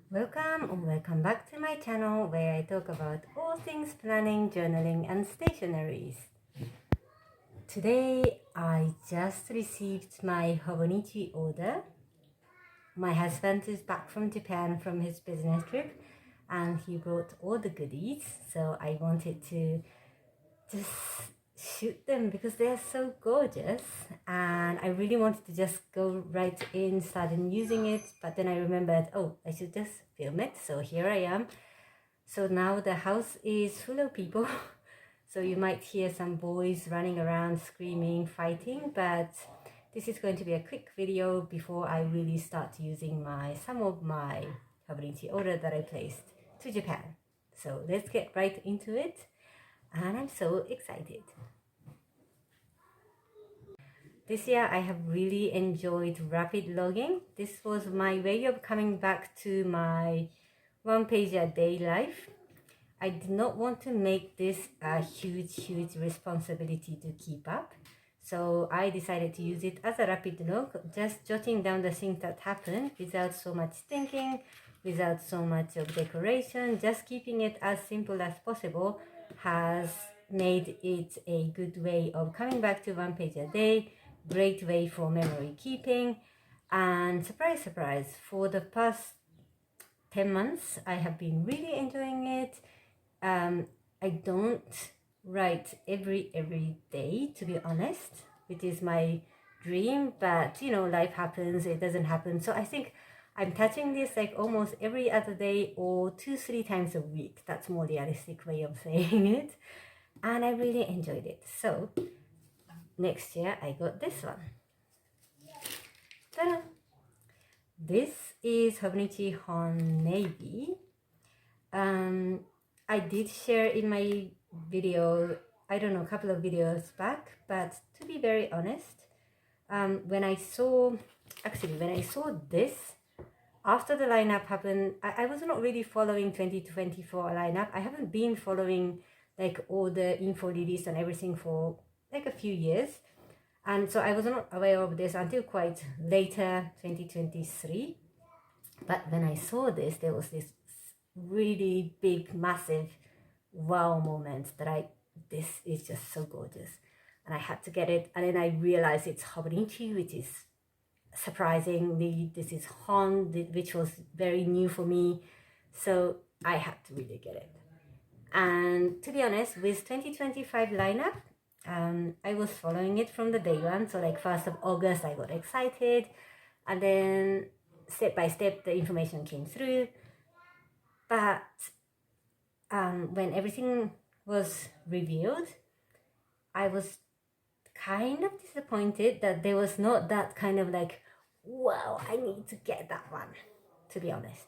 Welcome or welcome back to my channel where I talk about all things planning, journaling and stationaries. Today I just received my Hobonichi order. My husband is back from Japan from his business trip and he brought all the goodies, so I wanted to just shoot them because they're so gorgeous, and I really wanted to just go right in, started using it, but then I remembered, oh, I should just film it. So here I am. So now the house is full of people so you might hear some boys running around screaming, fighting, but this is going to be a quick video before I really start using some of my Hobonichi order that I placed to Japan. So let's get right into it, and I'm so excited. This year I have really enjoyed rapid logging. This was my way of coming back to my 1 page a day life. I did not want to make this a huge responsibility to keep up. So I decided to use it as a rapid log, just jotting down the things that happened without so much thinking, without so much of decoration. Just keeping it as simple as possible has made it a good way of coming back to 1 page a day. Great way for memory keeping, and surprise surprise, for the past 10 months I have been really enjoying it. I don't write every day, to be honest, which is my dream, but you know, life happens, it doesn't happen. So I think I'm touching this like almost every other day or 2-3 times a week. That's more realistic way of saying it, and I really enjoyed it. So next year I got this one. Ta-da! This is Hobonichi HON Navy. I did share in my video, I don't know, a couple of videos back, but to be very honest, when I saw this, after the lineup happened, I was not really following 2024 lineup. I haven't been following like all the info release and everything for like a few years. And so I was not aware of this until quite later, 2023. But when I saw this, there was this really big, massive wow moment that this is just so gorgeous. And I had to get it. And then I realized it's Hobonichi, which is surprisingly, this is Hon, which was very new for me. So I had to really get it. And to be honest, with 2025 lineup, I was following it from the day one. So like 1st of August, I got excited. And then step by step, the information came through. But when everything was revealed, I was kind of disappointed that there was not that kind of like, wow, I need to get that one, to be honest.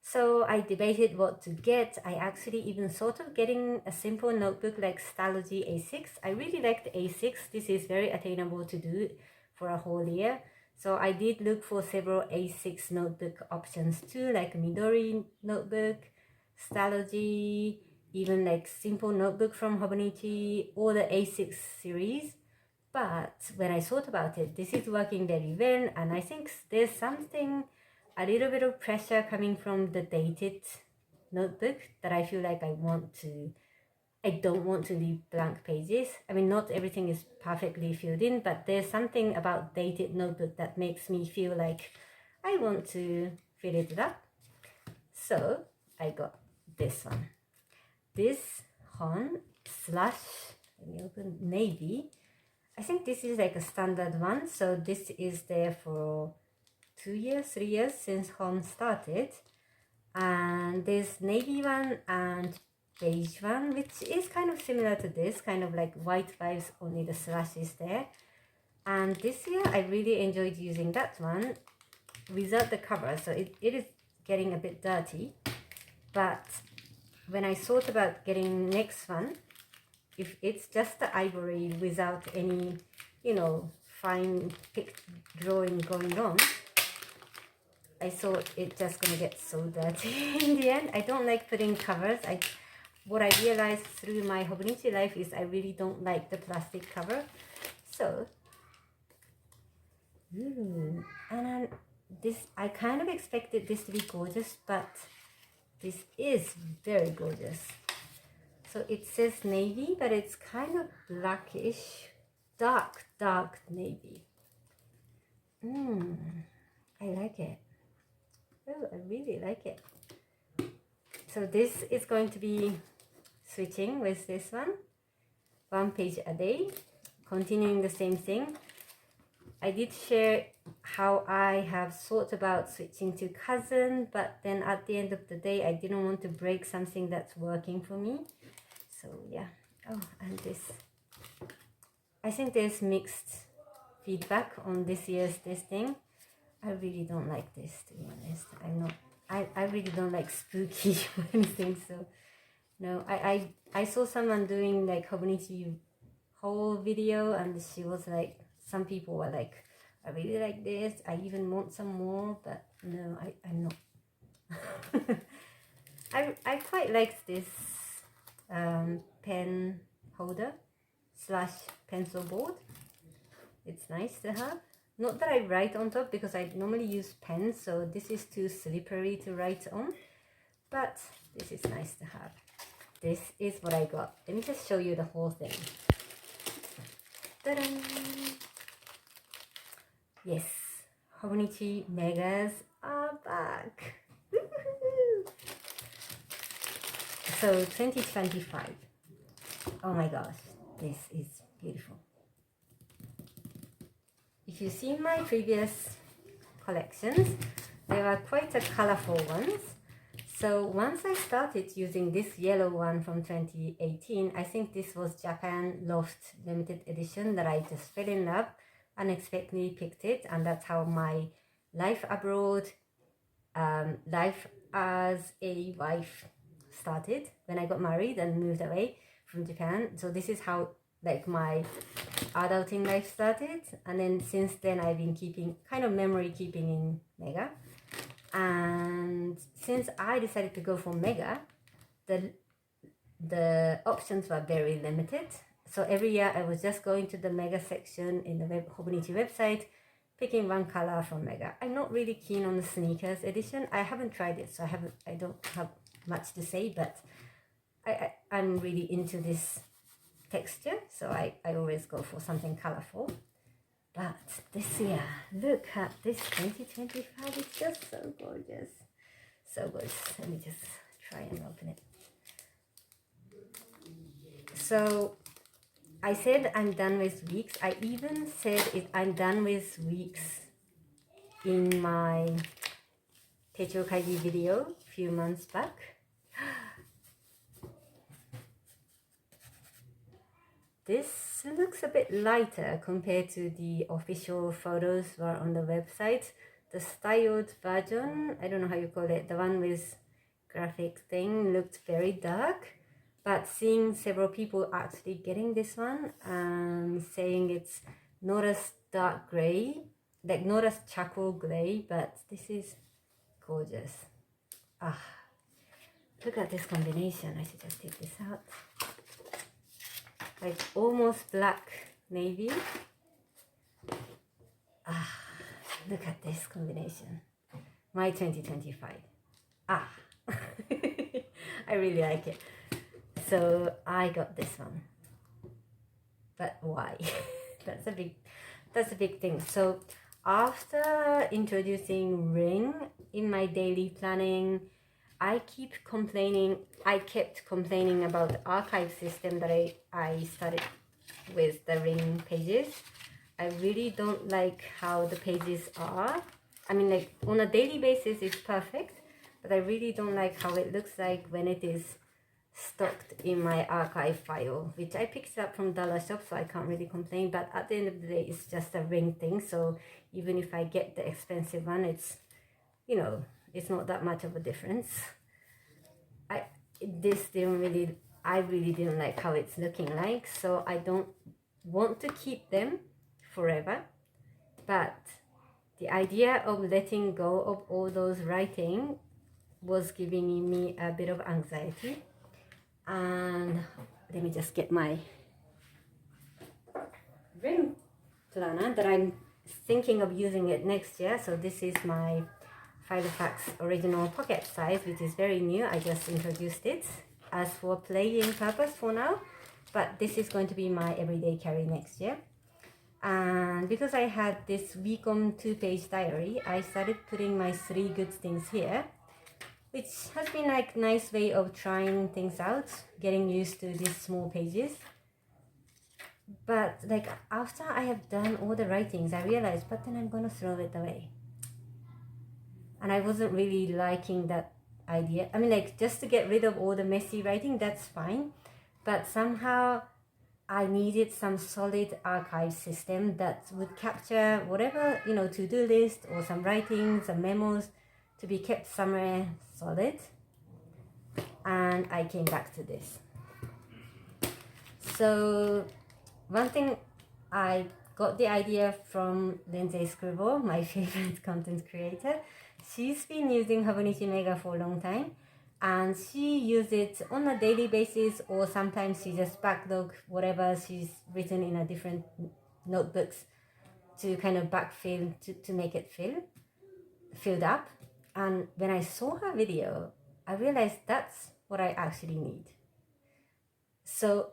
So I debated what to get. I actually even thought of getting a simple notebook like Stylogy A6. I really like the A6. This is very attainable to do for a whole year. So I did look for several A6 notebook options too, like Midori notebook, Stylogy, even like simple notebook from Hobonichi, or the A6 series. But when I thought about it, this is working very well, and I think there's something, a little bit of pressure coming from the dated notebook that I feel like I don't want to leave blank pages. I mean, not everything is perfectly filled in, but there's something about dated notebook that makes me feel like I want to fill it up. So I got this one. This Hon slash, let me open, Navy. I think this is like a standard one. So this is there for 3 years since Hon started. And there's navy one and beige one, which is kind of similar to this, kind of like white vibes, only the slash is there. And this year I really enjoyed using that one without the cover, so it is getting a bit dirty. But when I thought about getting next one, if it's just the ivory without any, you know, fine drawing going on, I thought it's just gonna get so dirty in the end. I don't like putting covers. What I realized through my Hobonichi life is I really don't like the plastic cover. So, and then this, I kind of expected this to be gorgeous, but this is very gorgeous. So it says navy, but it's kind of blackish, dark navy. I like it. Oh, I really like it. So this is going to be switching with this one page a day, continuing the same thing. I did share how I have thought about switching to cousin, but then at the end of the day, I didn't want to break something that's working for me. So yeah. Oh, and this. I think there's mixed feedback on this year's testing. I really don't like this, to be honest. I really don't like spooky or anything, so no. I saw someone doing like Hobonichi whole video, and she was like, some people were like, I really like this, I even want some more, but no, I'm not. I quite like this pen holder / pencil board. It's nice to have. Not that I write on top, because I normally use pens, so this is too slippery to write on, but this is nice to have. This is what I got. Let me just show you the whole thing. Ta-da! Yes, Hobonichi Megas are back. So 2025. Oh my gosh, this is beautiful. If you see my previous collections, they were quite a colorful ones. So once I started using this yellow one from 2018, I think this was Japan Loft limited edition that I just fell in love, unexpectedly picked it, and that's how my life abroad, life as a wife started when I got married and moved away from Japan. So this is how like my adulting life started, and then since then I've been keeping kind of memory keeping in Mega. And since I decided to go for Mega, the options were very limited. So every year I was just going to the Mega section in the Hobonichi website, picking one color from Mega. I'm not really keen on the sneakers edition. I haven't tried it, so I don't have much to say, but I'm really into this texture, so I always go for something colorful. But this year, look at this 2025, it's just so gorgeous. So gorgeous. Let me just try and open it. So I said I'm done with weeks. I even said I'm done with weeks in my Techo Kaigi video a few months back. This looks a bit lighter compared to the official photos were on the website. The styled version, I don't know how you call it, the one with graphic thing, looked very dark. But seeing several people actually getting this one and saying it's not as dark gray, like not as charcoal gray, but this is gorgeous. Ah, look at this combination. I should just take this out. Like almost black navy. Ah, look at this combination. My 2025. Ah, I really like it. So I got this one. But why? That's a big thing. So after introducing ring in my daily planning, I kept complaining about the archive system that I started with the ring pages. I really don't like how the pages are. I mean, like on a daily basis it's perfect, but I really don't like how it looks like when it is stocked in my archive file, which I picked up from dollar shop, so I can't really complain. But at the end of the day, it's just a ring thing, so even if I get the expensive one, it's, you know, it's not that much of a difference. I really didn't like how it's looking like, so I don't want to keep them forever. But the idea of letting go of all those writing was giving me a bit of anxiety. And let me just get my ring planner that I'm thinking of using it next year. So this is my Filofax original pocket size, which is very new. I just introduced it as for playing purpose for now, but this is going to be my everyday carry next year. And because I had this week-on 2-page diary, I started putting my 3 good things here, which has been like nice way of trying things out, getting used to these small pages. But like after I have done all the writings, I realized, but then I'm gonna throw it away. And I wasn't really liking that idea. I mean, like, just to get rid of all the messy writing, that's fine. But somehow I needed some solid archive system that would capture whatever, you know, to-do list or some writings, some memos, to be kept somewhere solid. And I came back to this. So one thing, I got the idea from Lindsay Scribble, my favorite content creator. She's been using Hobonichi Mega for a long time, and she uses it on a daily basis, or sometimes she just backlog whatever she's written in a different notebooks to kind of backfill, to make it filled up. And when I saw her video, I realized that's what I actually need. So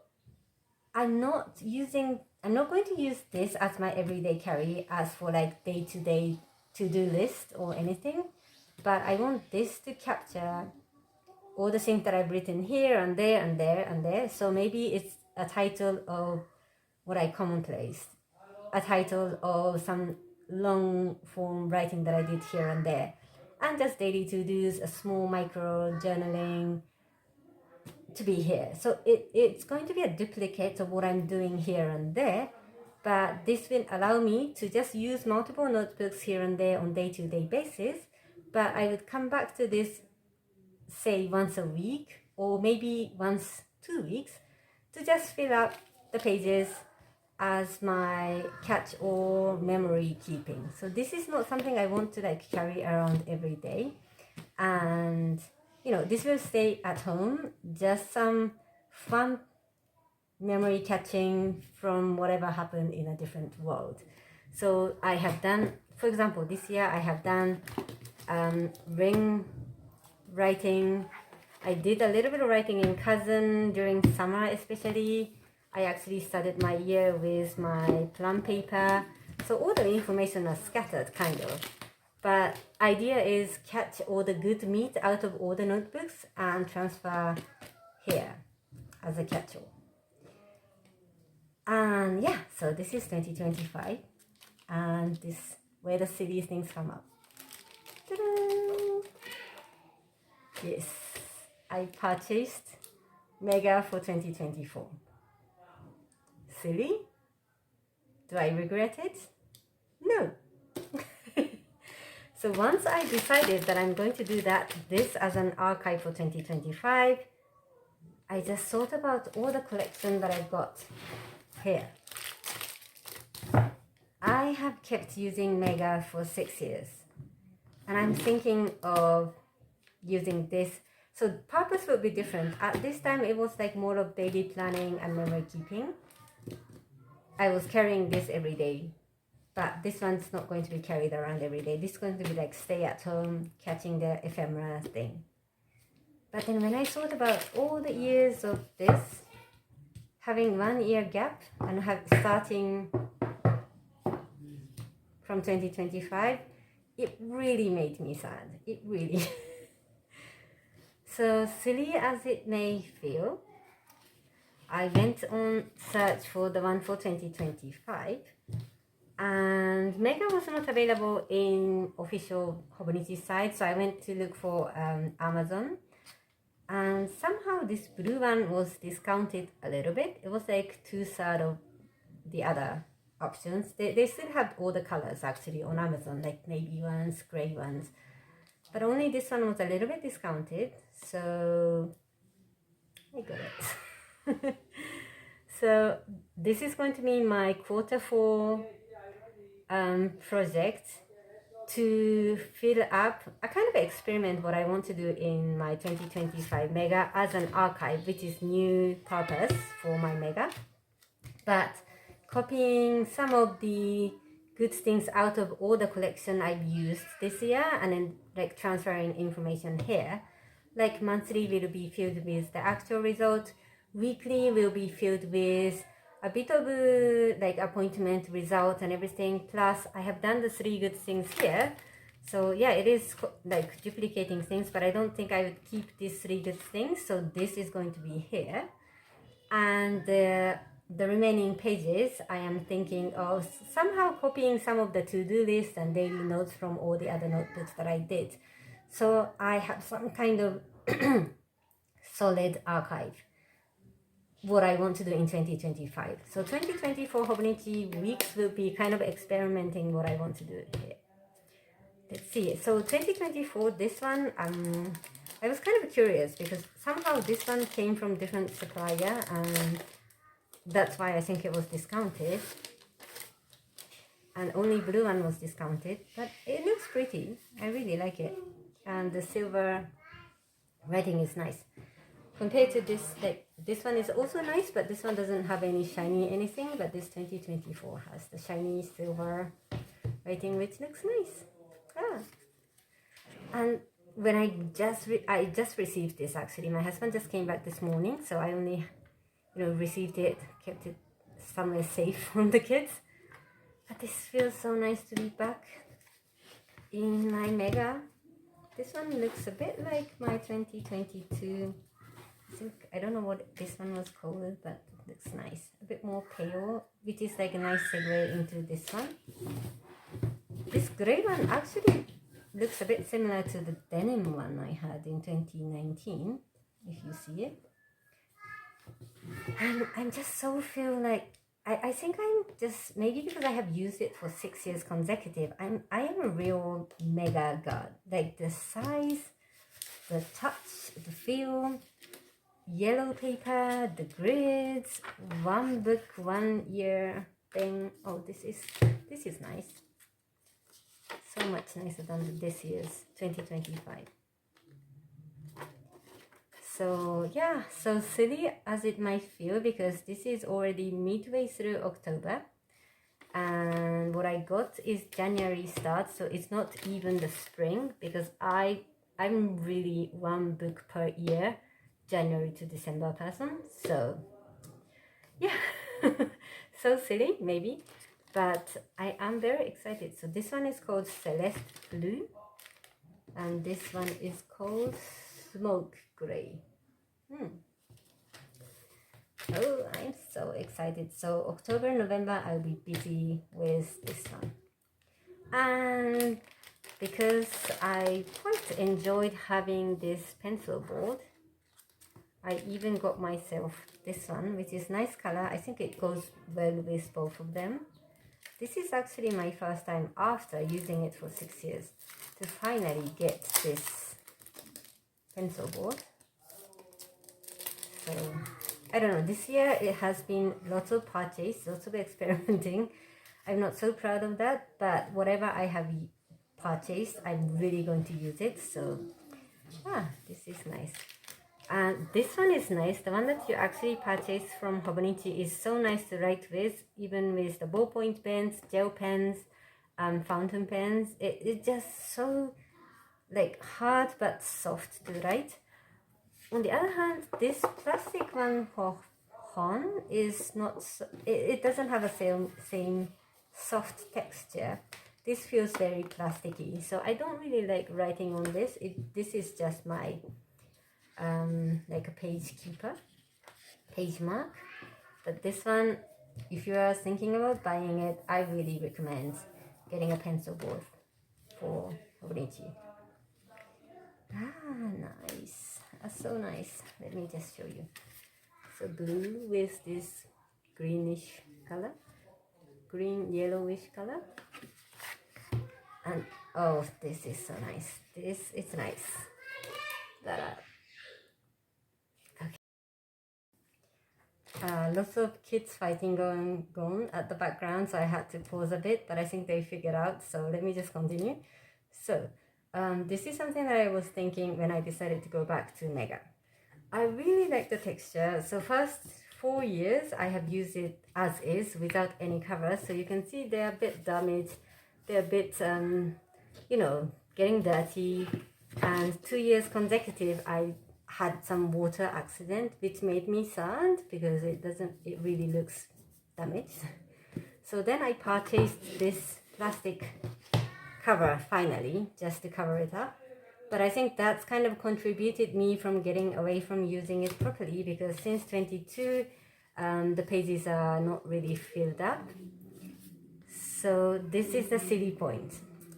I'm not going to use this as my everyday carry as for like day-to-day to-do list or anything, but I want this to capture all the things that I've written here and there and there and there. So maybe it's a title of what I commonplace, a title of some long form writing that I did here and there, and just daily to-dos, a small micro journaling to be here. So it's going to be a duplicate of what I'm doing here and there, but this will allow me to just use multiple notebooks here and there on day-to-day basis. But I would come back to this, say, once a week or maybe once 2 weeks, to just fill up the pages as my catch-all memory keeping. So this is not something I want to like carry around every day. And you know, this will stay at home, just some fun memory catching from whatever happened in a different world. So I have done, for example, this year I have done ring writing. I did a little bit of writing in Cousin during summer especially. I actually started my year with my plum paper. So all the information are scattered kind of. But idea is catch all the good meat out of all the notebooks and transfer here as a catch-all. And yeah, so this is 2025, and this where the silly things come up. Ta-da! Yes, I purchased Mega for 2024. Silly? Do I regret it? No. So once I decided that I'm going to do this as an archive for 2025, I just thought about all the collection that I've got here. I have kept using Mega for 6 years, and I'm thinking of using this. So the purpose would be different. At this time, it was like more of daily planning and memory keeping. I was carrying this every day. But this one's not going to be carried around every day. This is going to be like stay at home, catching the ephemera thing. But then when I thought about all the years of this, having 1 year gap and starting from 2025, it really made me sad. It really. So silly as it may feel, I went on search for the one for 2025. And Mega was not available in official Hobonichi site, so I went to look for Amazon. And somehow this blue one was discounted a little bit. It was like 2/3 of the other options. They still have all the colors actually on Amazon, like navy ones, gray ones. But only this one was a little bit discounted, so I got it. So this is going to be my Q4 project to fill up a kind of experiment what I want to do in my 2025 Mega as an archive, which is new purpose for my Mega, but copying some of the good things out of all the collection I've used this year, and then like transferring information here. Like monthly will be filled with the actual result, weekly will be filled with a bit of like appointment result and everything, plus I have done the 3 good things here. So yeah, it is like duplicating things, but I don't think I would keep these 3 good things, so this is going to be here. And the remaining pages I am thinking of somehow copying some of the to-do list and daily notes from all the other notebooks that I did, so I have some kind of solid archive what I want to do in 2025. So 2024 Hobonichi weeks will be kind of experimenting what I want to do here. Let's see. So 2024, this one, I was kind of curious because somehow this one came from different supplier, and that's why I think it was discounted. And only blue one was discounted, but it looks pretty. I really like it. And the silver writing is nice. Compared to this, like this one is also nice, but this one doesn't have any shiny anything, but this 2024 has the shiny silver writing, which looks nice. Ah. And when I just received this, actually my husband just came back this morning, so I only received it, kept it somewhere safe from the kids. But this feels so nice to be back in my Mega. This one looks a bit like my 2022. I don't know what this one was called, but it looks nice. A bit more pale, which is like a nice segue into this one. This grey one actually looks a bit similar to the denim one I had in 2019, if you see it. And I'm just so feel like, I think I'm just, maybe because I have used it for 6 years consecutive, I am a real Mega god. Like the size, the touch, the feel, yellow paper, the grids, 1 book, 1 year thing. Oh, this is nice. So much nicer than this year's 2025. So yeah, so silly as it might feel, because this is already midway through October, and what I got is January start, so it's not even the spring, because I'm really 1 book per year, January to December person. So yeah, so silly maybe, but I am very excited. So this one is called Celeste Blue, and this one is called Smoke Gray. Oh, I'm so excited. So October, November, I'll be busy with this one. And because I quite enjoyed having this pencil board, I even got myself this one, which is nice color. I think it goes well with both of them. This is actually my first time after using it for 6 years to finally get this pencil board. So I don't know, this year it has been lots of purchase, lots of experimenting. I'm not so proud of that, but whatever I have purchased, I'm really going to use it. So this is nice. And this one is nice. The one that you actually purchased from Hobonichi is so nice to write with, even with the ballpoint pens, gel pens, fountain pens. It's just so like hard but soft to write. On the other hand, this plastic one for Hon is not, it doesn't have a same soft texture. This feels very plasticky, so I don't really like writing on this. This is just my like a page keeper, page mark. But this one, if you are thinking about buying it, I really recommend getting a pencil board for Hobonichi. Nice. So nice. Let me just show you. So blue with this greenish color, green yellowish color, and oh, this is so nice. It's nice. Lots of kids fighting going on at the background, so I had to pause a bit, but I think they figured out, so let me just continue. So this is something that I was thinking when I decided to go back to Mega. I really like the texture. So first, 4 years I have used it as is without any cover. So you can see they're a bit damaged, they're a bit you know, getting dirty. And 2 years consecutive I had some water accident, which made me sad because it really looks damaged. So then I purchased this plastic cover finally, just to cover it up. But I think that's kind of contributed me from getting away from using it properly, because since 22 the pages are not really filled up. So this is the silly point.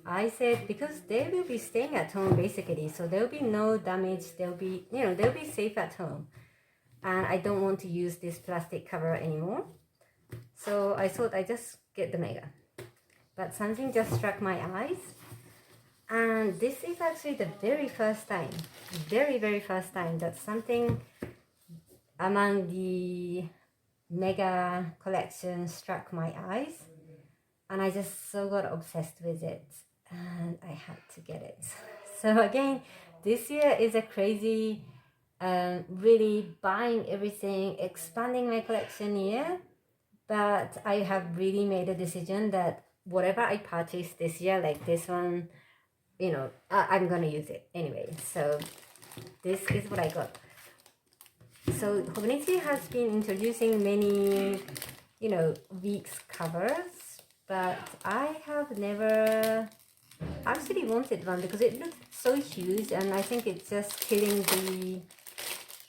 I said, because they will be staying at home basically, so there will be no damage, they'll be, you know, they'll be safe at home, and I don't want to use this plastic cover anymore. So I thought I just get the mega. But something just struck my eyes, and this is actually the very first time, very first time that something among the mega collection struck my eyes, and I just so got obsessed with it, and I had to get it. So again, this year is a crazy, really buying everything, expanding my collection year. But I have really made a decision that whatever I purchase this year, like this one, you know, I'm gonna use it anyway. So this is what I got. So Hobonichi has been introducing many, you know, weeks covers, but I have never actually wanted one because it looks so huge, and I think it's just killing the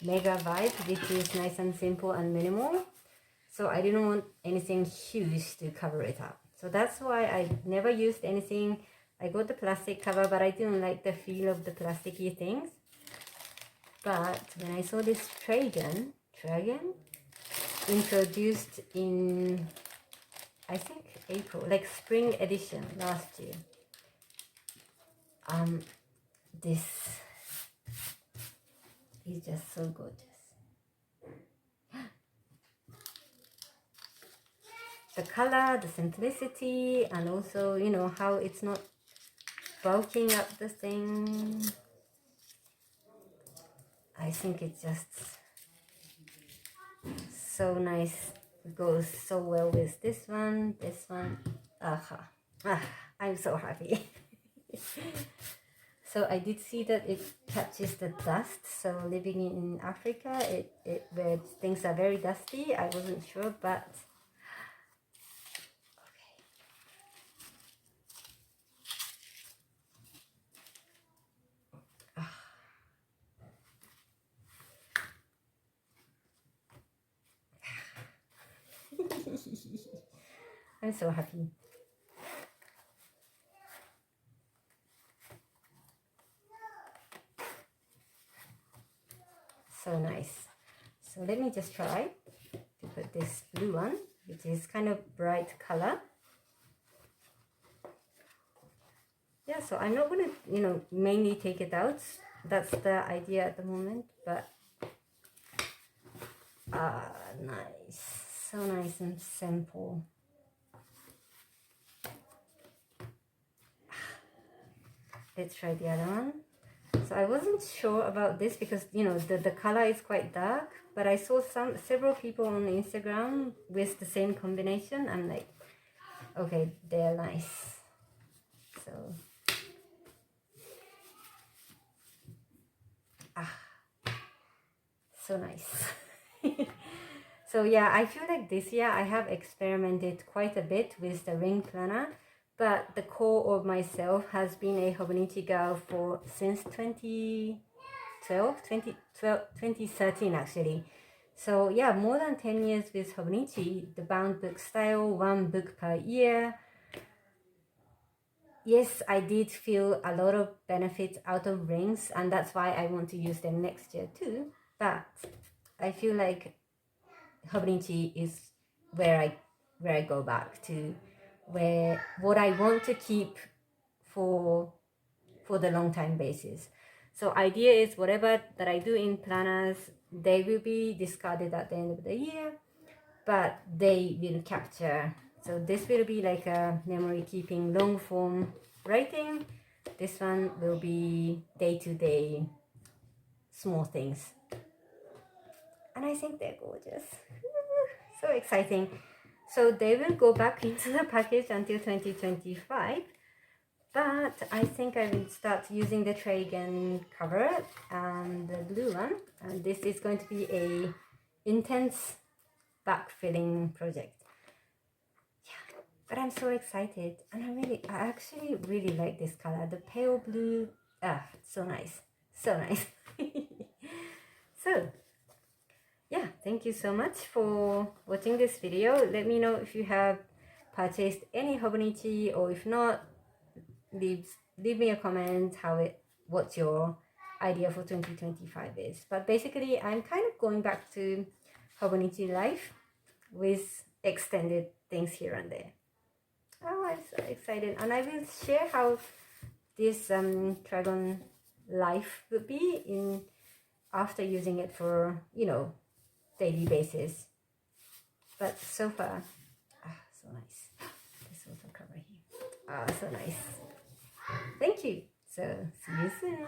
mega vibe, which is nice and simple and minimal. So I didn't want anything huge to cover it up. So that's why I never used anything. I got the plastic cover, but I didn't like the feel of the plasticky things. But when I saw this Tragen introduced in, I think, April, like spring edition last year, this is just so gorgeous. The color, the simplicity, and also, you know, how it's not bulking up the thing. I think it's just so nice. It goes so well with this one. I'm so happy. So I did see that it catches the dust. So living in Africa, where things are very dusty, I wasn't sure, but I'm so happy. So nice. So let me just try to put this blue one, which is kind of bright color. Yeah, so I'm not going to, you know, mainly take it out. That's the idea at the moment, but nice. So nice and simple. Let's try the other one. So I wasn't sure about this because, you know, the color is quite dark, but I saw several people on Instagram with the same combination. I'm like, okay, they're nice. So nice. So yeah, I feel like this year I have experimented quite a bit with the ring planner, but the core of myself has been a Hobonichi girl since 2013 actually. So yeah, more than 10 years with Hobonichi, the bound book style, one book per year. Yes, I did feel a lot of benefits out of rings, and that's why I want to use them next year too. But I feel like Hobonichi is where I go back to, where what I want to keep for the long time basis. So idea is whatever that I do in planners, they will be discarded at the end of the year, but they will capture. So this will be like a memory keeping long form writing. This one will be day-to-day small things. and I think they're gorgeous. So exciting. So they will go back into the package until 2025, but I think I will start using the Tragen cover and the blue one, and this is going to be a intense back filling project. Yeah, but I'm so excited, and I actually really like this color, the pale blue. So nice, so nice. So yeah, thank you so much for watching this video. Let me know if you have purchased any Hobonichi, or if not, leave me a comment what your idea for 2025 is. But basically, I'm kind of going back to Hobonichi life with extended things here and there. Oh, I'm so excited, and I will share how this Tragen life would be in after using it for, you know, daily basis. But so far, so nice. This also cover here. So nice. Thank you. So see you soon.